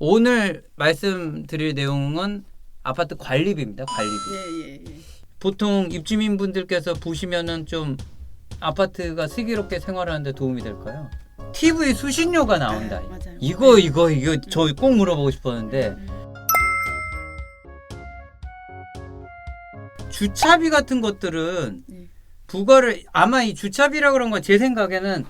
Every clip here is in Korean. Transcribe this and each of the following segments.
오늘 말씀드릴 내용은 아파트 관리비입니다. 관리비. 예. 보통 입주민분들께서 보시면은 좀 아파트가 슬기롭게 생활하는데 도움이 될까요? TV 수신료가 나온다. 맞아요. 이거 저 꼭 물어보고 싶었는데 주차비 같은 것들은 부과를 아마 이 주차비라 그런 건 제 생각에는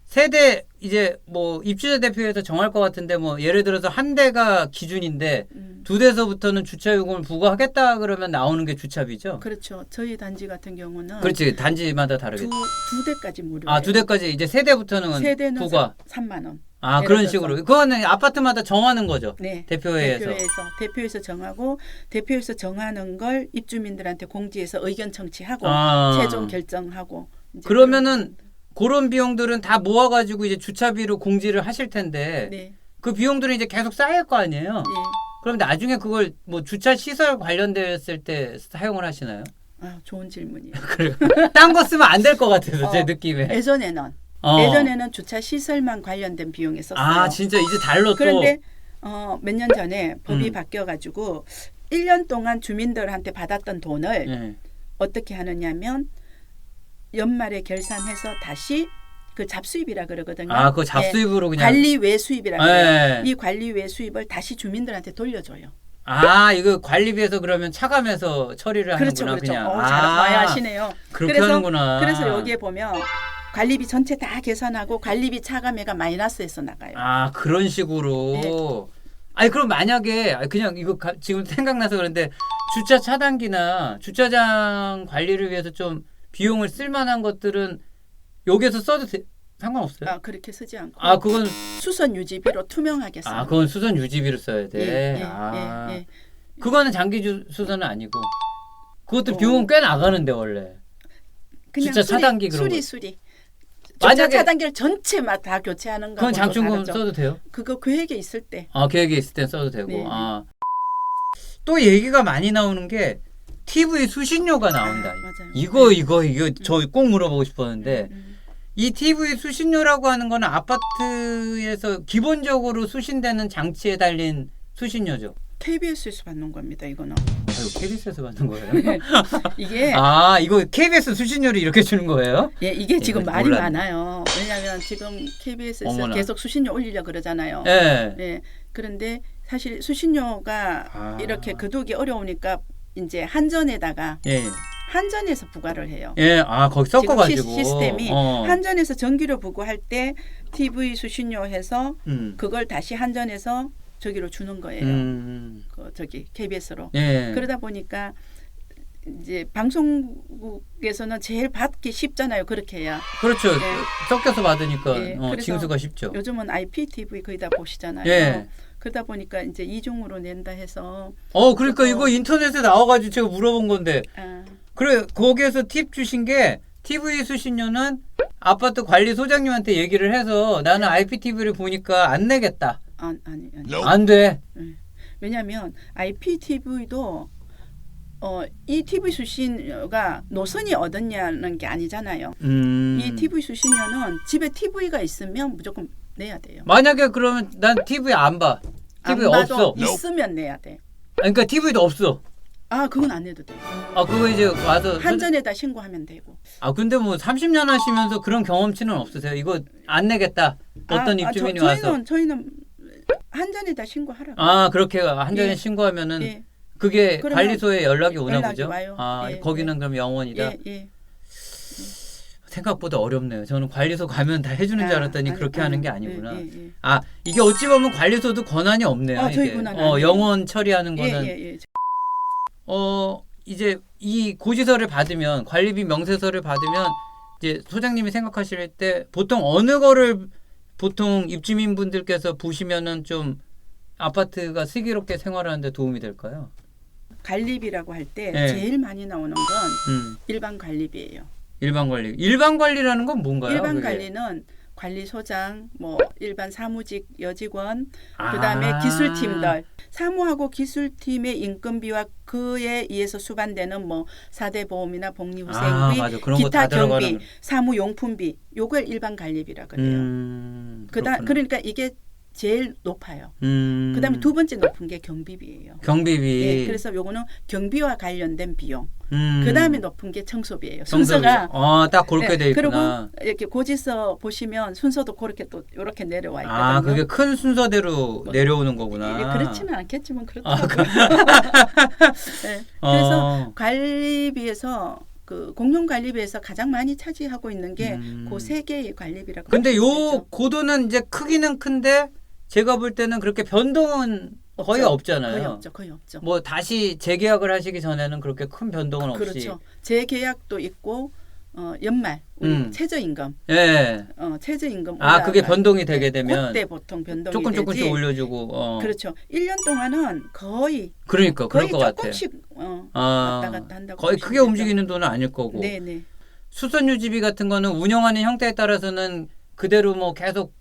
세대 이제 뭐 입주자 대표에서 정할 것 같은데 뭐 예를 들어서 한 대가 기준인데 두 대서부터는 주차 요금을 부과하겠다 그러면 나오는 게 주차비죠. 그렇죠. 저희 단지 같은 경우는 그렇지 단지마다 다르겠죠. 두 대까지 무료. 두 대까지 이제 세 대부터는 세대는 부과. 3만 원. 그런 식으로. 그거는 아파트마다 정하는 거죠. 네. 대표회에서. 대표에서 정하고 대표에서 정하는 걸 입주민들한테 공지해서 의견 청취하고 최종 결정하고. 그러면은 그런 비용들은 다 모아가지고 이제 주차비로 공지를 하실 텐데 네. 그 비용들은 이제 계속 쌓일 거 아니에요. 네. 그럼 나중에 그걸 뭐 주차 시설 관련됐을 때 사용을 하시나요? 좋은 질문이에요. 딴 거 쓰면 안 될 것 같아서 제 느낌에. 예전에는 주차 시설만 관련된 비용에 썼어요. 진짜 이제 달러 그런데 몇 년 전에 법이 바뀌어가지고 1년 동안 주민들한테 받았던 돈을 어떻게 하느냐면 연말에 결산해서 다시 그 잡수입이라 그러거든요. 그 잡수입으로 그냥 관리 외수입이라 그래요. 이 관리 외수입을 다시 주민들한테 돌려줘요. 이거 관리비에서 그러면 차감해서 처리를 하는구나. 그렇죠. 그냥. 잘 하시네요. 그렇게 하는구나. 그래서 여기에 보면 관리비 전체 다 계산하고 관리비 차감액가 마이너스에서 나가요. 그런 식으로. 그럼 만약에 그냥 이거 지금 생각나서 그런데 주차 차단기나 주차장 관리를 위해서 좀 비용을 쓸 만한 것들은 여기에서 써도 상관없어요? 그렇게 쓰지 않고. 그건 수선 유지비로 투명하게 써요. 그건 수선 유지비로 써야 돼. 그거는 장기 수선은 아니고. 그것도 비용은 꽤 나가는데 원래. 그냥 주차 차단기 그런 거. 수리. 주차 차단기를 전체만 다 교체하는 거. 그건 장충금 써도 돼요? 그거 계획에 있을 때. 계획에 있을 때 써도 되고. 또 얘기가 많이 나오는 게 TV 수신료가 나온다. 맞아요. 이거 저 꼭 물어보고 싶었는데 이 TV 수신료라고 하는 거는 아파트에서 기본적으로 수신되는 장치에 달린 수신료죠. KBS에서 받는 겁니다. 이거는. 이거 KBS에서 받는 거예요? 이게 이거 KBS 수신료를 이렇게 주는 거예요? 이게 지금 말이 많아요. 왜냐하면 지금 KBS에서 계속 수신료 올리려고 그러잖아요. 그런데 사실 수신료가 이렇게 거두기 어려우니까 이제 한전에다가 한전에서 부과를 해요. 거기 섞어가지고 시스템이 한전에서 전기료 부과할 때 TV 수신료 해서 그걸 다시 한전에서 저기로 주는 거예요. KBS로. 그러다 보니까 이제 방송국에서는 제일 받기 쉽잖아요. 그렇게 해야. 그렇죠. 섞여서 받으니까 징수가 쉽죠. 요즘은 IPTV 거의 다 보시잖아요. 그러다 보니까 이제 이중으로 낸다 해서. 그러니까 이거 인터넷에 나와가지고 제가 물어본 건데. 그래 거기에서 팁 주신 게 TV 수신료는 아파트 관리 소장님한테 얘기를 해서 나는 IPTV를 보니까 안 내겠다. 아니. 안 돼. 왜냐하면 IPTV도 이 TV 수신료가 노선이 얻었냐는 게 아니잖아요. 이 TV 수신료는 집에 TV가 있으면 무조건 내야 돼요. 만약에 그러면 난 TV 안 봐. TV 없어. 있으면 내야 돼. 그러니까 TV도 없어. 그건 안 내도 돼요. 그거 이제 와서 한전에다 신고하면 되고. 근데 뭐 30년 하시면서 그런 경험치는 없으세요? 이거 안 내겠다. 어떤 입주민이 와서. 저희는 한전에다 신고하라고. 그렇게 한전에 신고하면은 그게 관리소에 연락이 오나 보죠? 와요. 거기는 그럼 영원이다. 생각보다 어렵네요. 저는 관리소 가면 다 해주는 줄 알았더니 그렇게 하는 게 아니구나. 이게 어찌 보면 관리소도 권한이 없네요. 저희 권한 아니에요. 영원 처리하는 거는. 이제 이 고지서를 받으면 관리비 명세서를 받으면 이제 소장님이 생각하실 때 보통 어느 거를 보통 입주민분들께서 보시면은 좀 아파트가 슬기롭게 생활하는데 도움이 될까요? 관리비라고 할 때 제일 많이 나오는 건 일반 관리비예요. 일반 관리. 일반 관리라는 건 뭔가요? 일반 관리는 관리소장, 뭐 일반 사무직 여직원, 그다음에 기술팀들, 사무하고 기술팀의 인건비와 그에 의해서 수반되는 뭐 4대 보험이나 복리후생비, 기타 경비, 사무용품비, 요걸 일반 관리비라 그래요. 그러니까 이게 제일 높아요. 그다음에 두 번째 높은 게 경비비예요. 경비비. 네, 그래서 요거는 경비와 관련된 비용. 그다음에 높은 게 청소비예요. 청소비. 순서가 딱 그렇게 네, 돼 있구나. 그리고 이렇게 고지서 보시면 순서도 그렇게 또 이렇게 내려와 있거든요. 그게 큰 순서대로 내려오는 거구나. 그렇지는 않겠지만 그렇더라고요. 네, 그래서 관리비에서 그 공용관리비에서 가장 많이 차지하고 있는 게 그 세 개의 관리비라고. 근데 요 고도는 이제 크기는 큰데 제가 볼 때는 그렇게 변동은 거의 없잖아요. 거의 없죠. 뭐 다시 재계약을 하시기 전에는 그렇게 큰 변동은 없이. 그렇죠. 재계약도 있고 연말 우리 최저임금. 예. 최저임금. 그게 변동이 되게 되면 그때 보통 변동이 조금씩 되지. 올려주고. 그렇죠. 1년 동안은 거의 그럴 것 같아요. 조금씩 왔다 갔다 한다고. 거의 크게 움직이는 돈은 아닐 거고. 네네. 수선 유지비 같은 거는 운영하는 형태에 따라서는 그대로 뭐 계속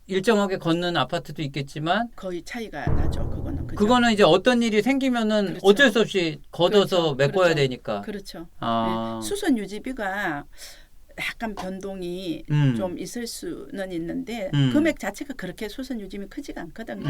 일정하게 걷는 아파트도 있겠지만 거의 차이가 나죠. 그거는 이제 어떤 일이 생기면은 그렇죠. 어쩔 수 없이 걷어서 메꿔야 그렇죠. 되니까. 그렇죠. 네. 수선 유지비가 약간 변동이 좀 있을 수는 있는데 금액 자체가 그렇게 수선 유지비 크지가 않거든요.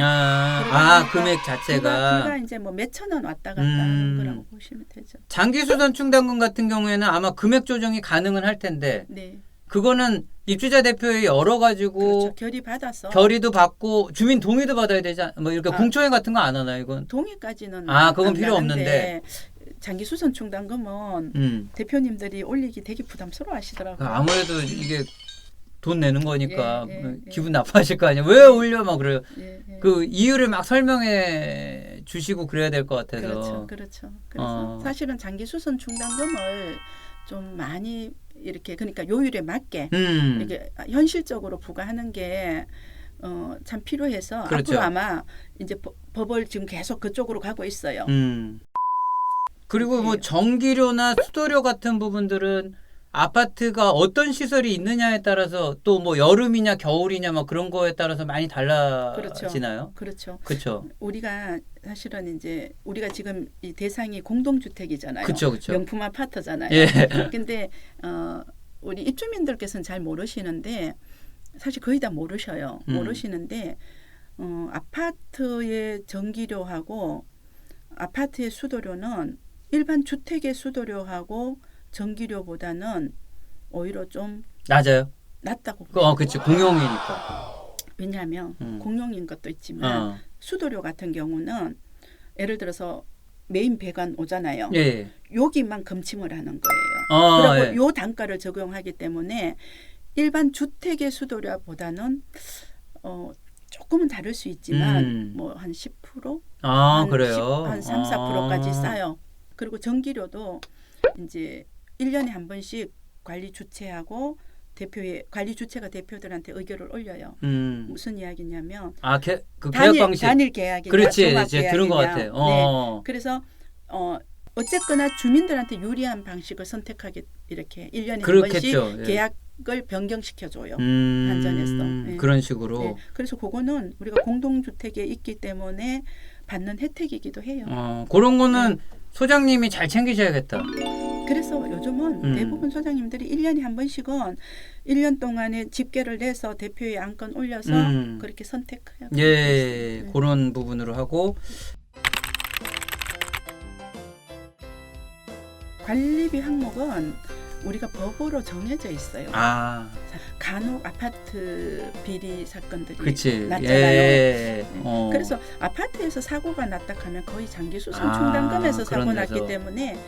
금액 자체가 그가 이제 뭐 몇천 원 왔다 갔다 하는 거라고 보시면 되죠. 장기 수선 충당금 같은 경우에는 아마 금액 조정이 가능은 할 텐데. 네. 그거는 입주자 대표에 열어가지고 그렇죠. 결의받아서 결의도 받고 주민 동의도 받아야 되지 뭐 이렇게 공청회 같은 거 안 하나요? 이건 동의까지는 그건 필요 없는데 장기 수선 충당금은 대표님들이 올리기 되게 부담스러워하시더라고요. 아무래도 이게 돈 내는 거니까 기분 나빠하실 거 아니에요. 왜 올려 막 그래요. 그 이유를 막 설명해 주시고 그래야 될 것 같아서. 그렇죠. 그래서 사실은 장기 수선 충당금을 좀 많이 이렇게 그러니까 요율에 맞게 이렇게 현실적으로 부과하는 게 참 필요해서 그렇죠. 앞으로 아마 이제 법을 지금 계속 그쪽으로 가고 있어요. 그리고 뭐 전기료나 수도료 같은 부분들은 아파트가 어떤 시설이 있느냐에 따라서 또 뭐 여름이냐 겨울이냐 막 그런 거에 따라서 많이 달라지나요? 그렇죠. 우리가 사실은 이제 우리가 지금 이 대상이 공동주택이잖아요. 그렇죠. 명품 아파트잖아요. 근데 우리 입주민들께서는 잘 모르시는데 사실 거의 다 모르셔요. 모르시는데 아파트의 전기료하고 아파트의 수도료는 일반 주택의 수도료하고 전기료보다는 오히려 좀 낮아요. 낮다고. 그렇지. 공용이니까. 왜냐하면 공용인 것도 있지만 수도료 같은 경우는 예를 들어서 메인 배관 오잖아요. 여기만 검침을 하는 거예요. 그리고 요 단가를 적용하기 때문에 일반 주택의 수도료보다는 조금은 다를 수 있지만 뭐 한 10%? 그래요? 한 3, 4%까지 싸요. 그리고 전기료도 이제 1년에 한 번씩 관리 주체하고 관리 주체가 대표들한테 의결을 올려요. 무슨 이야기냐면 그 계약 방식 단일 계약이냐 그렇지. 종합 이제 들은 것 같아요. 네. 그래서 어쨌거나 주민들한테 유리한 방식을 선택하게 이렇게 1년에 그렇겠죠. 한 번씩 계약을 변경시켜줘요. 한전에서. 그런 식으로. 그래서 그거는 우리가 공동주택에 있기 때문에 받는 혜택이기도 해요. 그런 거는 소장님이 잘 챙기셔야겠다. 그래서 요즘은 대부분 소장님들이 1년에 한 번씩은 1년 동안에 집계를 내서 대표의 안건 올려서 그렇게 선택해요. 그런 부분으로 하고 관리비 항목은 우리가 법으로 정해져 있어요. 간혹 아파트 비리 사건들이 났잖아요. 그래서 아파트에서 사고가 났다 하면 거의 장기 수선 충당금에서 사고 났기 때문에